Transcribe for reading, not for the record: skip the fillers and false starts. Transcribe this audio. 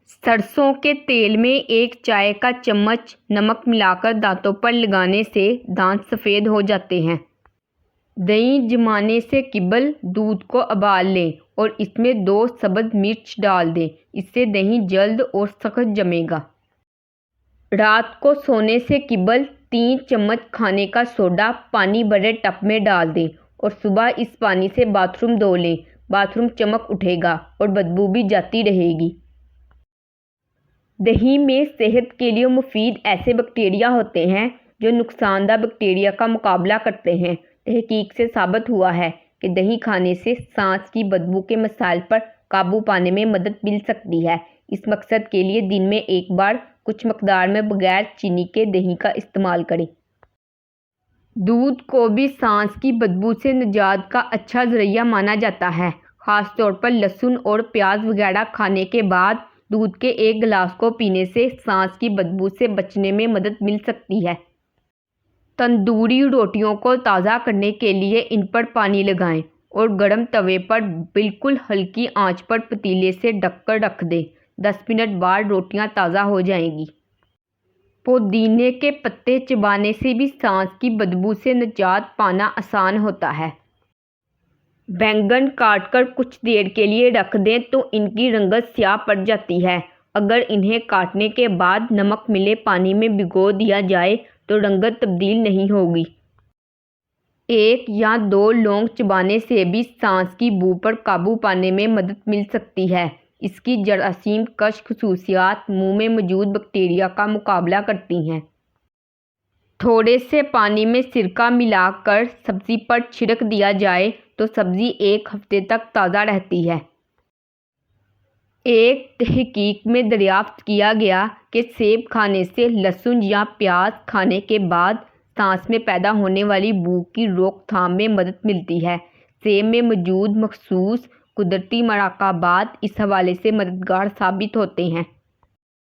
सरसों के तेल में 1 चाय का चम्मच नमक मिलाकर दांतों पर लगाने से दांत सफ़ेद हो जाते हैं। दही जमाने से क़बल दूध को उबाल लें और इसमें 2 सब्ज़ मिर्च डाल दें। इससे दही जल्द और सख्त जमेगा। रात को सोने से क़बल 3 चम्मच खाने का सोडा पानी भरे टब में डाल दें और सुबह इस पानी से बाथरूम धो लें। बाथरूम चमक उठेगा और बदबू भी जाती रहेगी। दही में सेहत के लिए मुफीद ऐसे बैक्टीरिया होते हैं जो नुकसानदेह बैक्टीरिया का मुकाबला करते हैं। तहकीक से साबित हुआ है कि दही खाने से सांस की बदबू के मसाइल पर काबू पाने में मदद मिल सकती है। इस मकसद के लिए दिन में 1 बार कुछ मकदार में बगैर चीनी के दही का इस्तेमाल करें। दूध को भी सांस की बदबू से निजात का अच्छा ज़रिया माना जाता है। ख़ास तौर पर लहसुन और प्याज वगैरह खाने के बाद दूध के 1 गिलास को पीने से सांस की बदबू से बचने में मदद मिल सकती है। तंदूरी रोटियों को ताज़ा करने के लिए इन पर पानी लगाएं और गर्म तवे पर बिल्कुल हल्की आंच पर पतीले से ढककर रख दें। 10 मिनट बाद रोटियां ताज़ा हो जाएंगी। पुदीने के पत्ते चबाने से भी सांस की बदबू से निजात पाना आसान होता है। बैंगन काटकर कुछ देर के लिए रख दें तो इनकी रंगत स्याह पड़ जाती है। अगर इन्हें काटने के बाद नमक मिले पानी में भिगो दिया जाए तो रंगत तब्दील नहीं होगी। 1 या 2 लौंग चबाने से भी सांस की बू पर काबू पाने में मदद मिल सकती है। इसकी जरासीम कश खसूसियात मुंह में मौजूद बैक्टीरिया का मुकाबला करती हैं। थोड़े से पानी में सिरका मिलाकर सब्ज़ी पर छिड़क दिया जाए तो सब्ज़ी 1 हफ्ते तक ताज़ा रहती है। एक तहकीक में दरियाफ्त किया गया कि सेब खाने से लहसुन या प्याज खाने के बाद सांस में पैदा होने वाली बू की रोकथाम में मदद मिलती है। सेब में मौजूद मखसूस कुदरती मराकबात इस हवाले से मददगार साबित होते हैं।